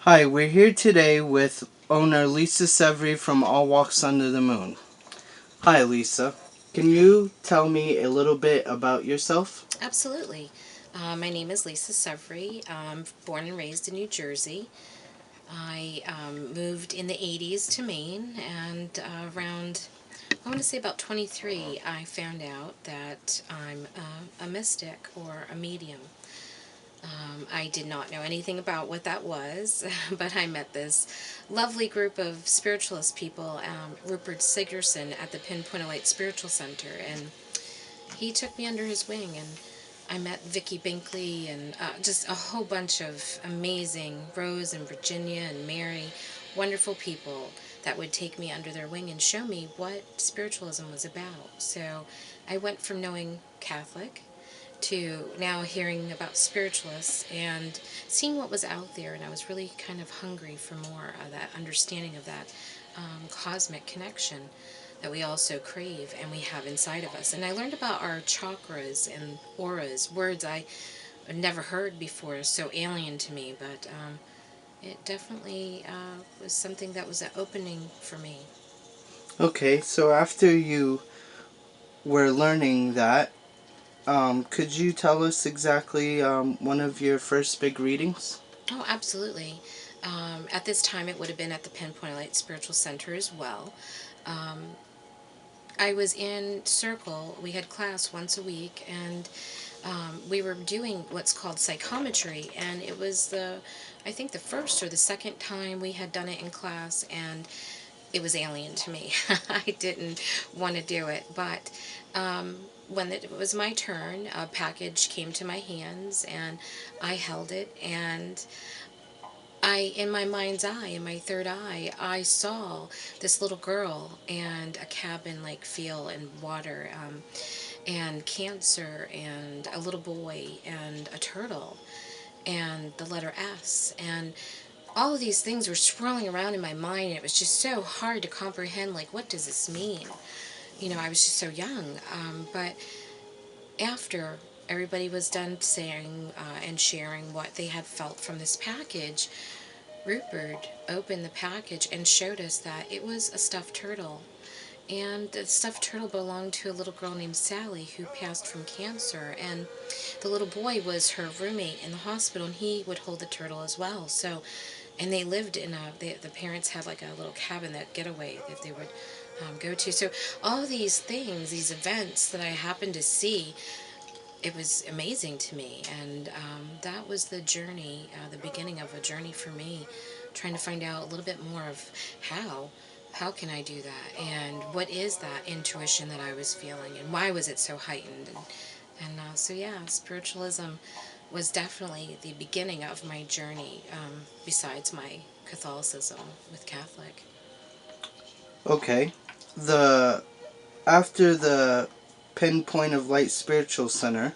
Hi, we're here today with owner Lisa Severy from All Walks Under the Moon. Hi, Lisa. Can you tell me a little bit about yourself? Absolutely. My name is Lisa Severy. I'm born and raised in New Jersey. I moved in the 80s to Maine, and around, I want to say about 23, I found out that I'm a mystic or a medium. I did not know anything about what that was, but I met this lovely group of spiritualist people, Rupert Sigerson at the Pinpoint of Light Spiritual Center, and he took me under his wing, and I met Vicki Binkley and just a whole bunch of amazing Rose and Virginia and Mary, wonderful people that would take me under their wing and show me what spiritualism was about. So I went from knowing Catholic to now hearing about spiritualists and seeing what was out there, and I was really kind of hungry for more of that understanding of that cosmic connection that we also crave and we have inside of us. And I learned about our chakras and auras, words I had never heard before, so alien to me, but it definitely was something that was an opening for me. Okay, so after you were learning that, could you tell us exactly one of your first big readings? Oh, absolutely. At this time, it would have been at the Pinpoint Light Spiritual Center as well. Um, I was in circle. We had class once a week, and we were doing what's called psychometry, and it was I think the first or the second time we had done it in class, and it was alien to me. I didn't want to do it, but when it was my turn, a package came to my hands, and I held it, and in my mind's eye, in my third eye, I saw this little girl and a cabin like feel and water, and cancer and a little boy and a turtle and the letter S. And all of these things were swirling around in my mind, and it was just so hard to comprehend, like, what does this mean? I was just so young. But after everybody was done saying and sharing what they had felt from this package, Rupert opened the package and showed us that it was a stuffed turtle. And the stuffed turtle belonged to a little girl named Sally who passed from cancer. And the little boy was her roommate in the hospital, and he would hold the turtle as well. So, and they lived in the parents had like a little cabin, that getaway that they would go to. So, all of these things, these events that I happened to see, it was amazing to me, and that was the journey, the beginning of a journey for me, trying to find out a little bit more of how can I do that, and what is that intuition that I was feeling, and why was it so heightened, and so yeah, spiritualism was definitely the beginning of my journey, besides my Catholicism with Catholic. Okay. The After the Pinpoint of Light Spiritual Center,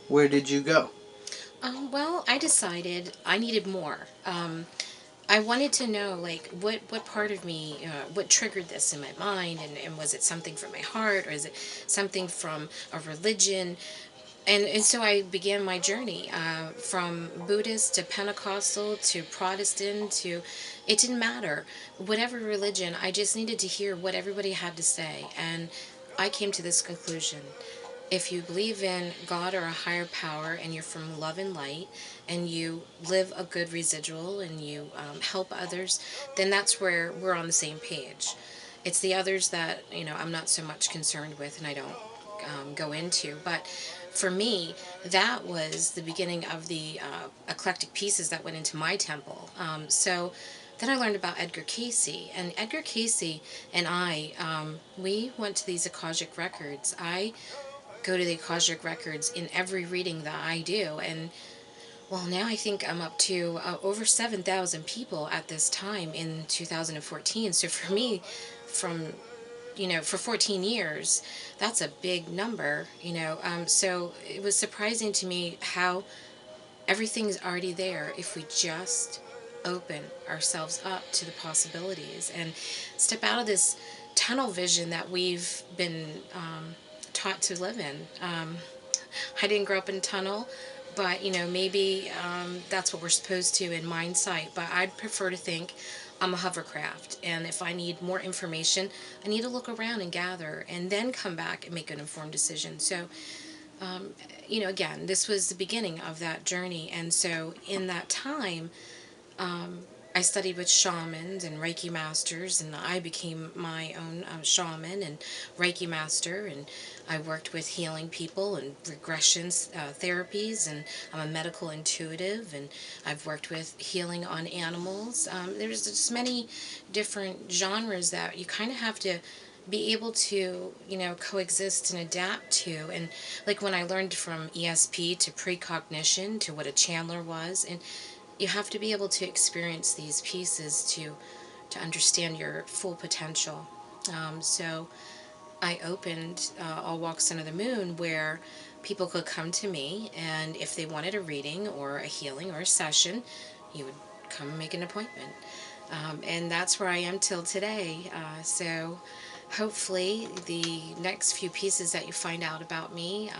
where did you go? Well, I decided I needed more. I wanted to know, like, what part of me, what triggered this in my mind, and was it something from my heart, or is it something from a religion? And so I began my journey, from Buddhist to Pentecostal to Protestant to, it didn't matter. Whatever religion, I just needed to hear what everybody had to say. And I came to this conclusion. If you believe in God or a higher power, and you're from love and light, and you live a good residual, and you help others, then that's where we're on the same page. It's the others that, I'm not so much concerned with, and I don't go into. But for me, that was the beginning of the eclectic pieces that went into my temple. So then I learned about Edgar Casey, and Edgar Casey and I, we went to these Akashic records. I go to the Akashic records in every reading that I do, and well, now I think I'm up to over 7,000 people at this time in 2014. So for me, from for 14 years, that's a big number, so it was surprising to me how everything's already there if we just open ourselves up to the possibilities and step out of this tunnel vision that we've been taught to live in. I didn't grow up in a tunnel, But maybe that's what we're supposed to in mindsight. But I'd prefer to think I'm a hovercraft, and if I need more information, I need to look around and gather, and then come back and make an informed decision. So, again, this was the beginning of that journey, and so in that time, I studied with shamans and Reiki masters, and I became my own shaman and Reiki master. And I worked with healing people and regressions therapies, and I'm a medical intuitive, and I've worked with healing on animals. There's just many different genres that you kind of have to be able to coexist and adapt to. And like when I learned from ESP to precognition to what a channeler was, and you have to be able to experience these pieces to understand your full potential. So I opened All Walks Under the Moon, where people could come to me, and if they wanted a reading or a healing or a session, you would come and make an appointment. And that's where I am till today. So hopefully, the next few pieces that you find out about me,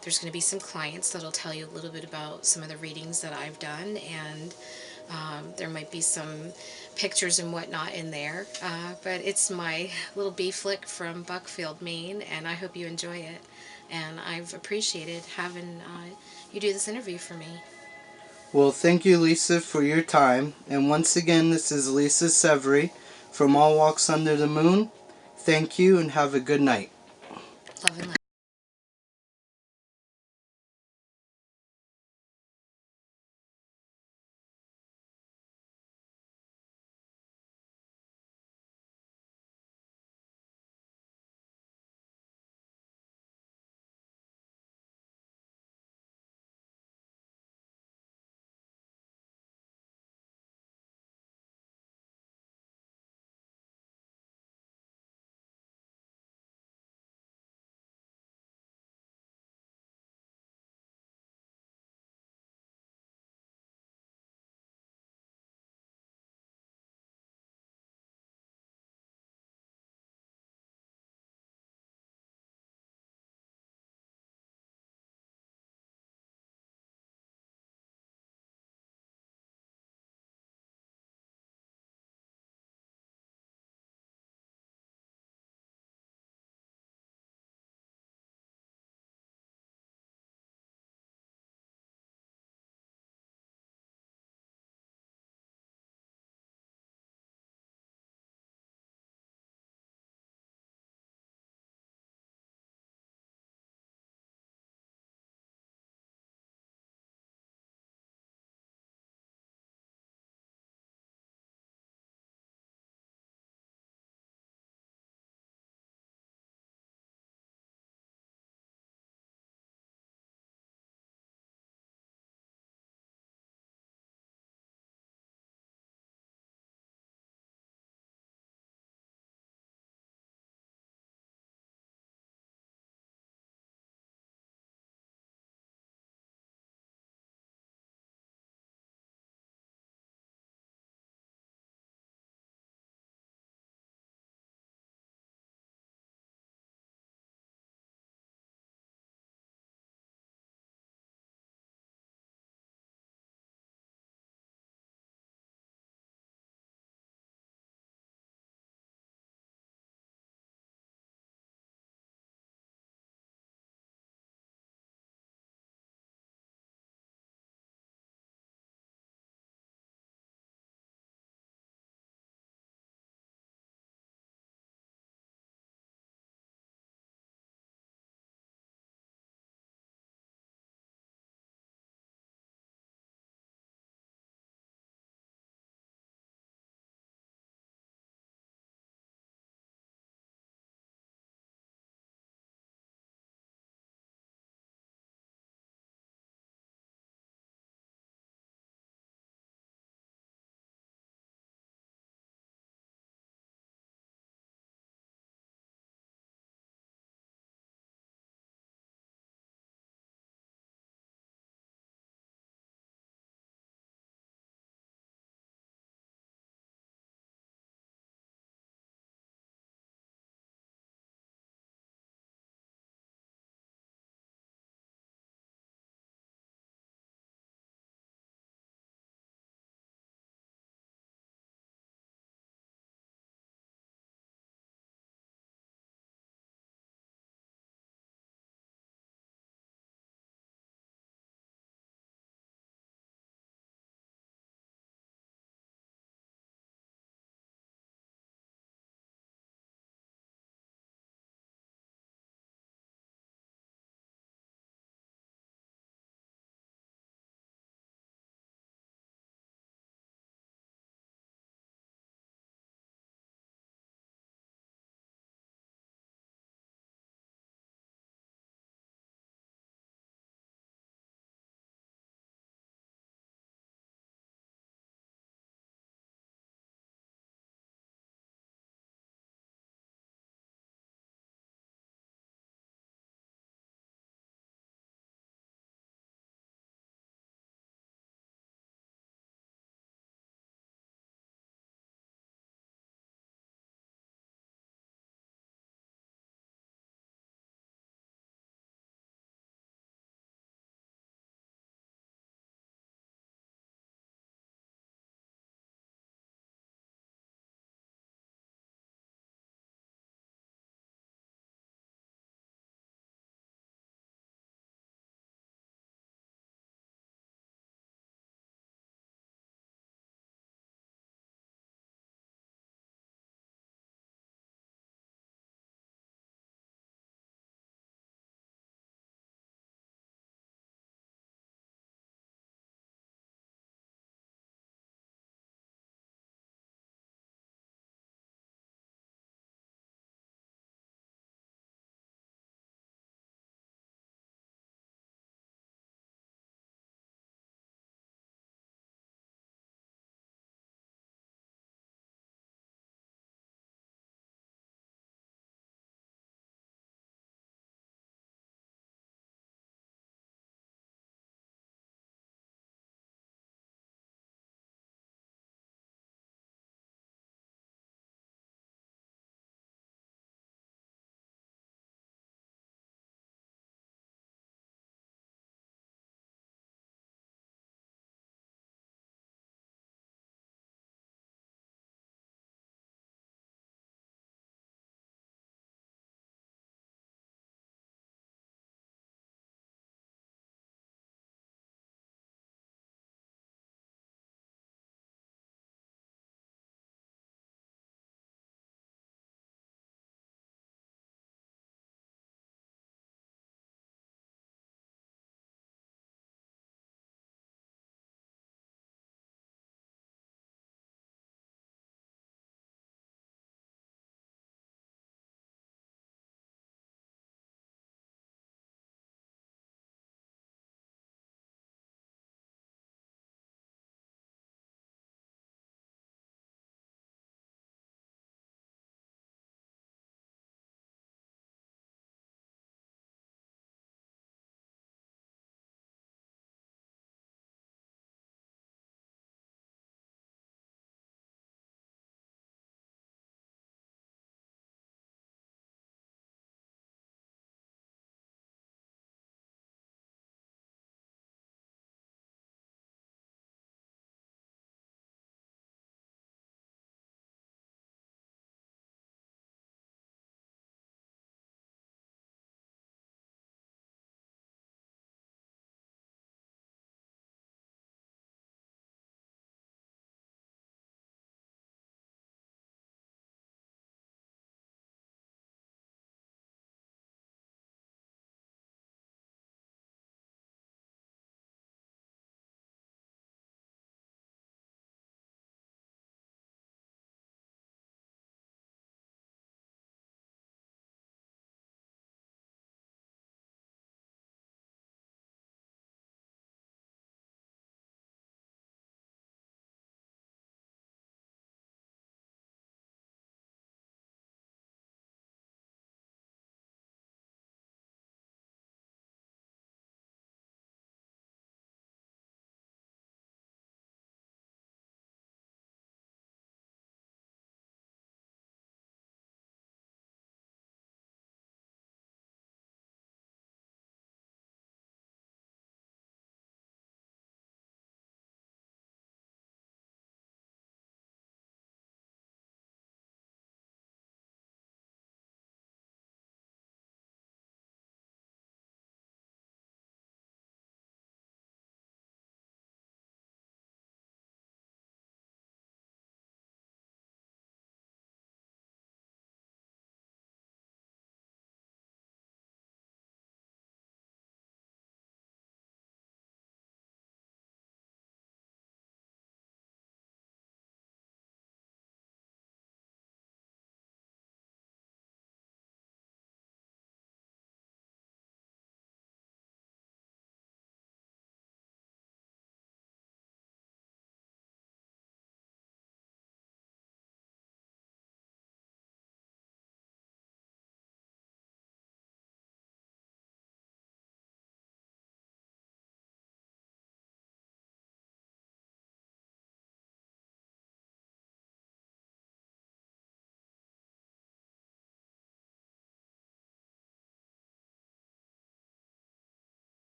there's going to be some clients that'll tell you a little bit about some of the readings that I've done, and there might be some pictures and whatnot in there. But it's my little bee flick from Buckfield, Maine, and I hope you enjoy it. And I've appreciated having you do this interview for me. Well, thank you, Lisa, for your time. And once again, this is Lisa Severy from All Walks Under the Moon. Thank you and have a good night. Love and light.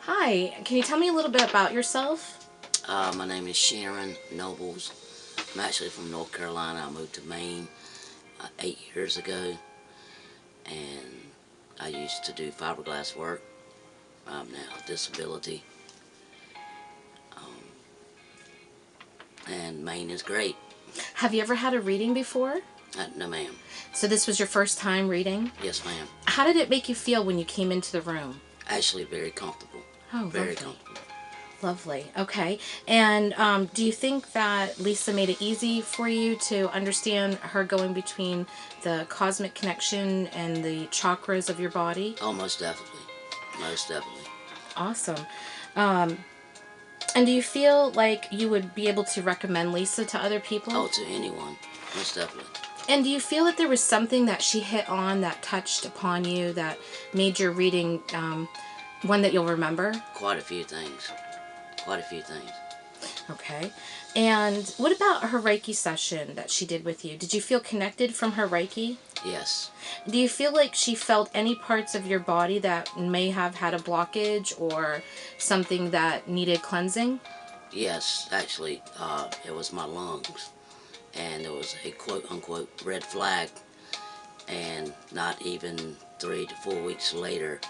Hi, can you tell me a little bit about yourself? My name is Sharon Nobles. I'm actually from North Carolina. I moved to Maine 8 years ago, and I used to do fiberglass work. I'm now a disability, and Maine is great. Have you ever had a reading before? No, ma'am. So this was your first time reading? Yes, ma'am. How did it make you feel when you came into the room? Actually, very comfortable. Oh, Very lovely. comfortable. Lovely. Okay. And do you think that Lisa made it easy for you to understand her going between the cosmic connection and the chakras of your body? Oh, most definitely. Most definitely. Awesome. And do you feel like you would be able to recommend Lisa to other people? Oh, to anyone. Most definitely. And do you feel that there was something that she hit on that touched upon you that made your reading one that you'll remember? Quite a few things. Quite a few things. Okay. And what about her Reiki session that she did with you? Did you feel connected from her Reiki? Yes. Do you feel like she felt any parts of your body that may have had a blockage or something that needed cleansing? Yes, actually, it was my lungs, and there was a quote-unquote red flag, and not even 3 to 4 weeks later,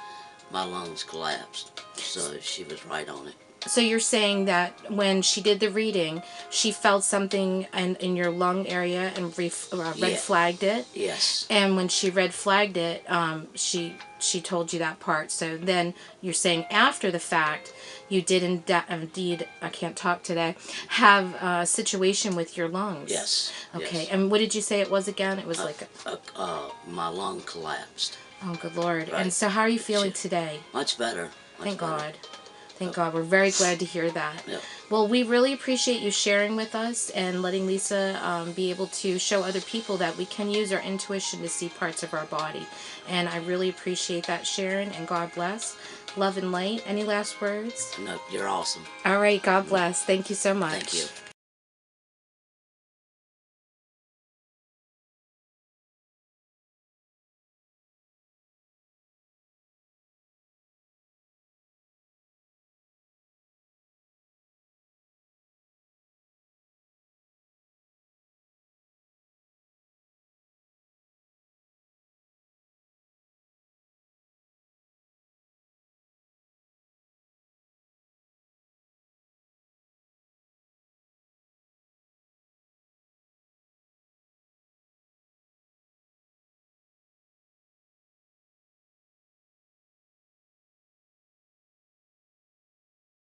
my lungs collapsed. So she was right on it. So you're saying that when she did the reading, she felt something in your lung area and red Yeah. flagged it? Yes. And when she red flagged it, she told you that part. So then you're saying after the fact, you did indeed, I can't talk today, have a situation with your lungs. Yes. Okay. Yes. And what did you say it was again? It was My lung collapsed. oh, good Lord. Right. And so how are you feeling today? Much better. Much Thank better. God. Thank God. We're very glad to hear that. Yep. Well, we really appreciate you sharing with us and letting Lisa be able to show other people that we can use our intuition to see parts of our body. And I really appreciate that, Sharon, and God bless. Love and light. Any last words? No, you're awesome. All right. God bless. Thank you so much. Thank you.